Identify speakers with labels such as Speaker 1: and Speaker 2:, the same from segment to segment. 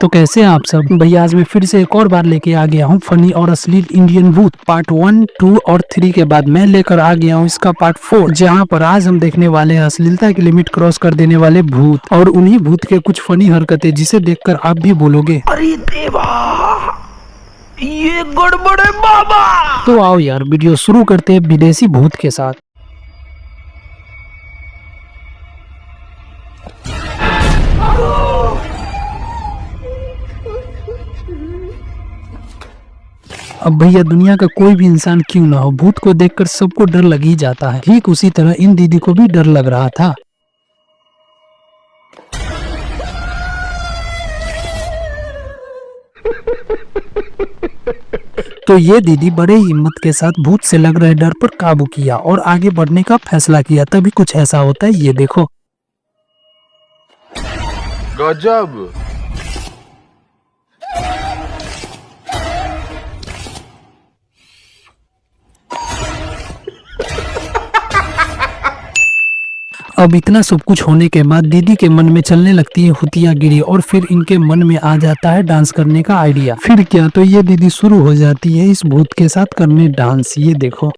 Speaker 1: तो कैसे हैं आप सब भैया। आज मैं फिर से एक और बार लेके आ गया हूँ फनी और अश्लील इंडियन भूत पार्ट 1, 2 और 3 के बाद मैं लेकर आ गया हूँ इसका पार्ट 4, जहाँ पर आज हम देखने वाले हैं अश्लीलता की लिमिट क्रॉस कर देने वाले भूत और उन्हीं भूत के कुछ फनी हरकतें जिसे देखकर आप भी बोलोगे
Speaker 2: अरे देवा, ये गड़बड़ है बाबा।
Speaker 1: तो आओ यार वीडियो शुरू करते हैं विदेशी भूत के साथ। अब भैया दुनिया का कोई भी इंसान क्यों ना हो, भूत को देखकर सबको डर लग ही जाता है। ठीक उसी तरह इन दीदी को भी डर लग रहा था। तो ये दीदी बड़े ही हिम्मत के साथ भूत से लग रहे डर पर काबू किया और आगे बढ़ने का फैसला किया। तभी कुछ ऐसा होता है, ये देखो।
Speaker 3: गजब।
Speaker 1: अब इतना सब कुछ होने के बाद दीदी के मन में चलने लगती है हुतियागिरी और फिर इनके मन में आ जाता है डांस करने का आइडिया। फिर क्या, तो ये दीदी शुरू हो जाती है इस भूत के साथ करने डांस। ये देखो।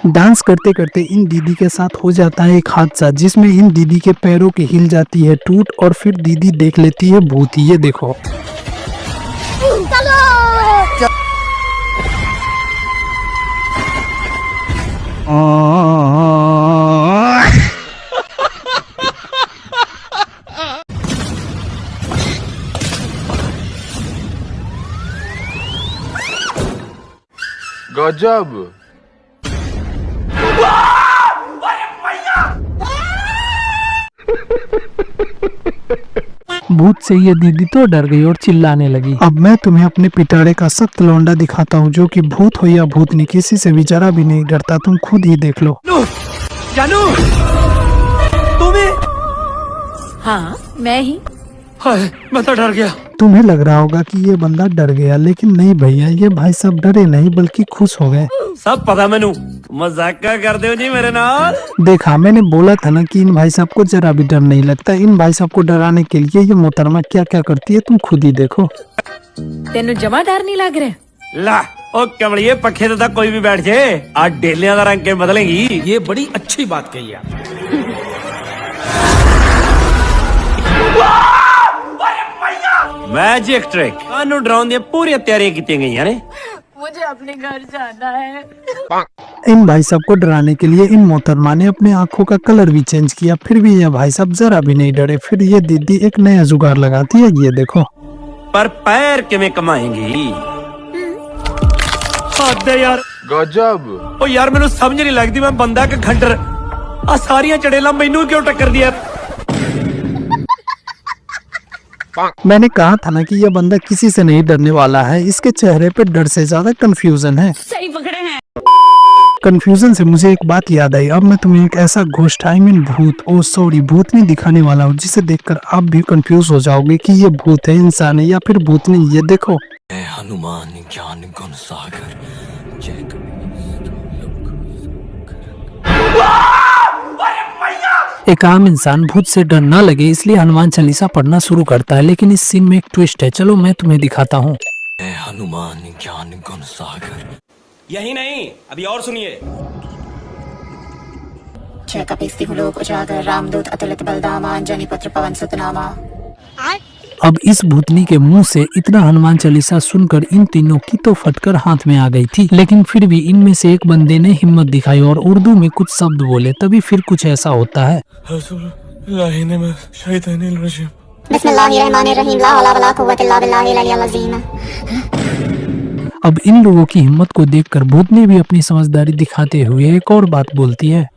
Speaker 1: डांस करते करते इन दीदी के साथ हो जाता है एक हादसा, जिसमें इन दीदी के पैरों की हिल जाती है टूट और फिर दीदी देख लेती है भूत। ये देखो।
Speaker 3: गजब।
Speaker 1: भूत से ये दीदी तो डर गई और चिल्लाने लगी। अब मैं तुम्हें अपने पिटारे का सख्त लौंडा दिखाता हूँ, जो कि भूत हो या भूतनी किसी से भी जरा भी नहीं डरता। तुम खुद ही देख लो।
Speaker 2: जानू, तुम्हें?
Speaker 4: हाँ, मैं ही।
Speaker 2: हाय, मैं तो डर गया।
Speaker 1: तुम्हें लग रहा होगा कि ये बंदा डर गया, लेकिन नहीं भैया, ये भाई सब डरे नहीं बल्कि खुश हो गए।
Speaker 2: सब पता मैनू, मजाक कर दो जी मेरे नाल।
Speaker 1: देखा, मैंने बोला था ना कि इन भाई साहब को जरा भी डर नहीं लगता। इन भाई साहब को डराने के लिए ये मोहतरमा क्या क्या करती है, तुम खुद ही देखो।
Speaker 4: तेनू जमा डर नहीं लग रहा?
Speaker 2: ला ओ कमलिए, पखे तो कोई भी बैठ जाए, आज डेलियां का रंग के बदलेगी। ये बड़ी अच्छी बात कही है। मैजिक ट्रिक कानू ड्रोन दी पूरी तैयारी की गई है।
Speaker 4: मुझे अपने घर जाना है।
Speaker 1: इन भाई साहब को डराने के लिए इन मोहतरमा ने अपने आंखों का कलर भी चेंज किया, फिर भी ये भाई साहब जरा भी नहीं डरे। फिर ये दीदी एक नया जुगाड़ लगाती है, ये देखो।
Speaker 2: पर पैर किਵੇਂ कमाएंगी? यार
Speaker 3: गजब।
Speaker 2: ओ यार मैनू समझ नहीं लगती, मैं बंदा का खंडर आ सारियां चड़ेला मैनू क्यों टक्कर दिया?
Speaker 1: मैंने कहा था ना कि यह बंदा किसी से नहीं डरने वाला है। इसके चेहरे पे डर से ज्यादा कंफ्यूजन है।
Speaker 4: सही पकड़े हैं।
Speaker 1: कंफ्यूजन से मुझे एक बात याद आई। अब मैं तुम्हें एक ऐसा घोस्ट भूत नहीं दिखाने वाला हूँ जिसे देखकर आप भी कंफ्यूज हो जाओगे कि ये भूत है, इंसान है या फिर भूत नहीं। ये देखो।
Speaker 2: हनुमान ज्ञान गुण सागर जय
Speaker 1: एक आम इंसान भूत से डर न लगे इसलिए हनुमान चालीसा पढ़ना शुरू करता है, लेकिन इस सीन में एक ट्विस्ट है। चलो मैं तुम्हें दिखाता हूँ।
Speaker 2: हनुमान ज्ञान गुण सागर। यही नहीं, अभी और सुनिए।
Speaker 5: जय कपिस्ति लोक उजागर रामदूत अतुलित बलधामा अंजनी पुत्र पवन सुत नामा।
Speaker 1: अब इस भूतनी के मुंह से इतना हनुमान चालीसा सुनकर इन तीनों की तो फटकर हाथ में आ गई थी, लेकिन फिर भी इनमें से एक बंदे ने हिम्मत दिखाई और उर्दू में कुछ शब्द बोले। तभी फिर कुछ ऐसा होता है। अब इन लोगों की हिम्मत को देखकर भूतनी भी अपनी समझदारी दिखाते हुए एक और बात बोलती है।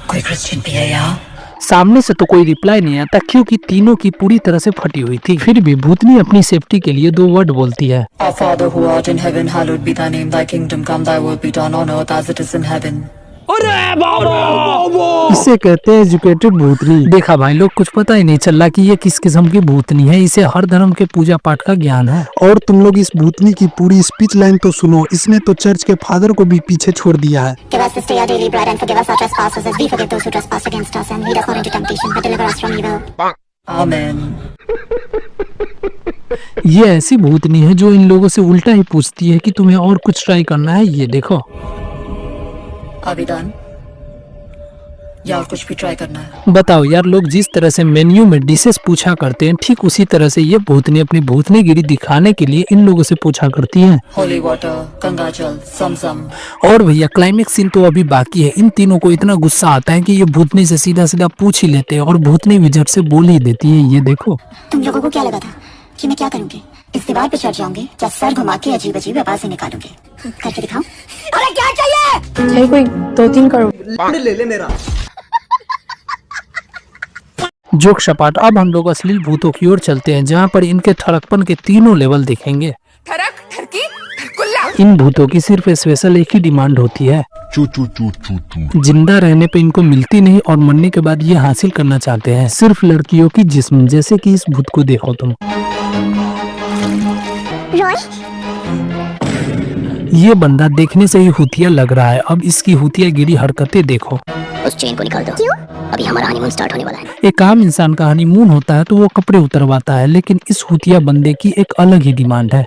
Speaker 5: कोई क्रिश्चियन भी है यहाँ?
Speaker 1: सामने से तो कोई रिप्लाई नहीं आता क्योंकि तीनों की पूरी तरह से फटी हुई थी। फिर भी भूतनी अपनी सेफ्टी के लिए 2 वर्ड बोलती है।
Speaker 5: Our Father who art in heaven, hallowed be thy name, thy kingdom come, thy will be done on earth as it is in heaven.
Speaker 1: इसे कहते हैं एजुकेटेड भूतनी। देखा भाई लोग, कुछ पता ही नहीं चल रहा कि ये किस किस्म की भूतनी है। इसे हर धर्म के पूजा पाठ का ज्ञान है।
Speaker 6: और तुम लोग इस भूतनी की पूरी स्पीच लाइन तो सुनो, इसने तो चर्च के फादर को भी पीछे छोड़ दिया है।
Speaker 5: Give us this day our daily bread and forgive us our trespasses as we forgive those who trespass against us, and lead us not into temptation but deliver us from evil.
Speaker 1: ये ऐसी भूतनी है जो इन लोगों से उल्टा ही पूछती है कि तुम्हें और कुछ ट्राई करना है। ये देखो,
Speaker 7: आवेदन या और कुछ भी ट्राई करना है।
Speaker 1: बताओ यार, लोग जिस तरह से मेन्यू में डिशेस पूछा करते हैं, ठीक उसी तरह से ये भूतनी अपनी भूतनीगिरी दिखाने के लिए इन लोगों से पूछा करती है।
Speaker 7: होली वाटर, गंगा जल, समसम।
Speaker 1: और भैया क्लाइमेक्स सीन तो अभी बाकी है। इन तीनों को इतना गुस्सा आता है कि ये भूतनी से सीधा सीधा पूछ ही लेते हैं और भूतनी भी झट से बोल ही देती है। ये देखो,
Speaker 5: तुम लोगों को क्या लगा था कि मैं क्या करूंगी? इस दीवार पे चढ़ जाऊंगी या सर घुमा के अजीब अजीब आवाजें निकालूंगी? करके दिखाऊं? अरे क्या चाहिए?
Speaker 4: कोई 2-3 करोड़।
Speaker 1: जोक सपाट। अब हम लोग अश्लील भूतों की ओर चलते हैं, जहाँ पर इनके ठड़कपन के तीनों लेवल देखेंगे। इन भूतों की सिर्फ स्पेशल एक ही डिमांड होती है, जिंदा रहने पे इनको मिलती नहीं और मरने के बाद ये हासिल करना चाहते हैं सिर्फ लड़कियों की जिस्म। जैसे कि इस भूत को देखो तुम, ये बंदा देखने से ही हुतिया लग रहा है। अब इसकी हुतियागिरी हरकतें देखो।
Speaker 5: उस चेन को निकाल दो। क्यों? अभी हमारा हनीमून स्टार्ट होने वाला है।
Speaker 1: एक आम इंसान का हनीमून होता है तो वो कपड़े उतरवाता है, लेकिन इस हुतिया बंदे की एक अलग ही डिमांड है।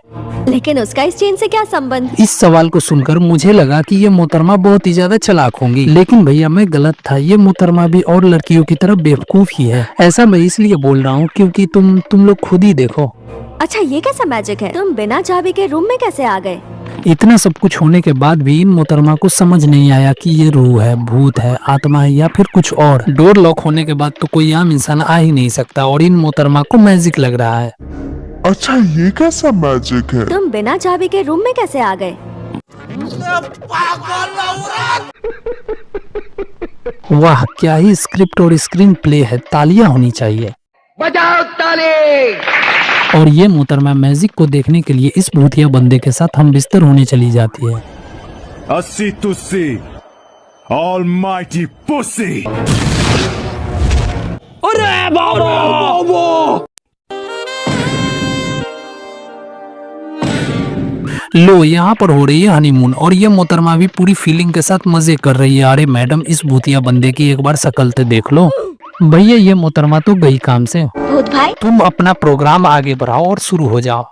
Speaker 4: लेकिन उसका इस चेन से क्या संबंध?
Speaker 1: इस सवाल को सुनकर मुझे लगा कि ये मोहतरमा बहुत ही ज्यादा चालाक होंगी, लेकिन भैया मैं गलत था। ये मोहतरमा भी और लड़कियों की तरह बेवकूफ ही है। ऐसा मैं इसलिए बोल रहा हूँ क्योंकि तुम लोग खुद ही देखो।
Speaker 4: अच्छा, ये कैसा मैजिक है? तुम बिना चाबी के रूम में कैसे आ गए?
Speaker 1: इतना सब कुछ होने के बाद भी इन मोहतरमा को समझ नहीं आया कि ये रूह है, भूत है, आत्मा है या फिर कुछ और। डोर लॉक होने के बाद तो कोई आम इंसान आ ही नहीं सकता और इन मोहतरमा को मैजिक लग रहा है।
Speaker 3: अच्छा ये कैसा मैजिक है?
Speaker 4: तुम बिना चाबी के रूम में कैसे आ गए?
Speaker 1: वाह, क्या ही स्क्रिप्ट और स्क्रीन प्ले है। तालियां होनी चाहिए।
Speaker 2: बजाओ ताली।
Speaker 1: और ये मोहतरमा मैजिक को देखने के लिए इस भूतिया बंदे के साथ हम बिस्तर होने चली जाती है।
Speaker 8: अस्सी तुस्सी ऑलमाइटी पुसी।
Speaker 1: लो, यहाँ पर हो रही है हनीमून और ये मोहतरमा भी पूरी फीलिंग के साथ मजे कर रही है। अरे मैडम, इस भूतिया बंदे की एक बार शकल तो देख लो। भैया ये मोहतरमा तो गई काम से।
Speaker 4: भूत भाई,
Speaker 1: तुम अपना प्रोग्राम आगे बढ़ाओ और शुरू हो जाओ।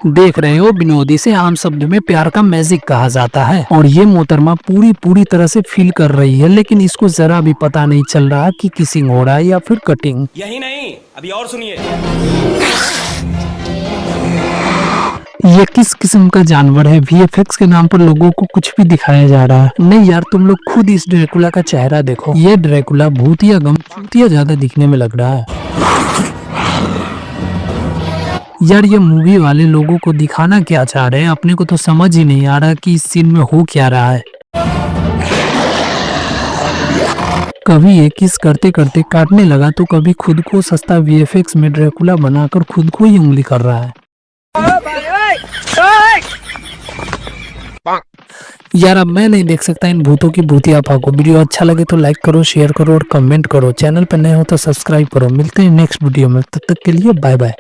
Speaker 1: देख रहे हो, विनोदी से आम शब्द में प्यार का मैजिक कहा जाता है और ये मोहतरमा पूरी तरह से फील कर रही है, लेकिन इसको जरा भी पता नहीं चल रहा कि किसिंग हो रहा है या फिर कटिंग।
Speaker 2: यही नहीं, अभी और सुनिए।
Speaker 1: ये किस किस्म का जानवर है? VFX के नाम पर लोगों को कुछ भी दिखाया जा रहा है। नहीं यार, तुम लोग खुद इस ड्रैकुला का चेहरा देखो। ये ड्रैकुला भूतिया गम चूतिया ज्यादा दिखने में लग रहा है। यार ये मूवी वाले लोगों को दिखाना क्या चाह रहे हैं? अपने को तो समझ ही नहीं आ रहा कि इस सीन में हो क्या रहा है। कभी ये किस करते करते काटने लगा तो कभी खुद को सस्ता VFX में ड्रैकुला बनाकर खुद को ही उंगली कर रहा है। यार अब मैं नहीं देख सकता इन भूतों की भूतियापा को। वीडियो अच्छा लगे तो लाइक करो, शेयर करो और कमेंट करो। चैनल पर नए हो तो सब्सक्राइब करो। मिलते हैं नेक्स्ट वीडियो में, तब तक के लिए बाय बाय।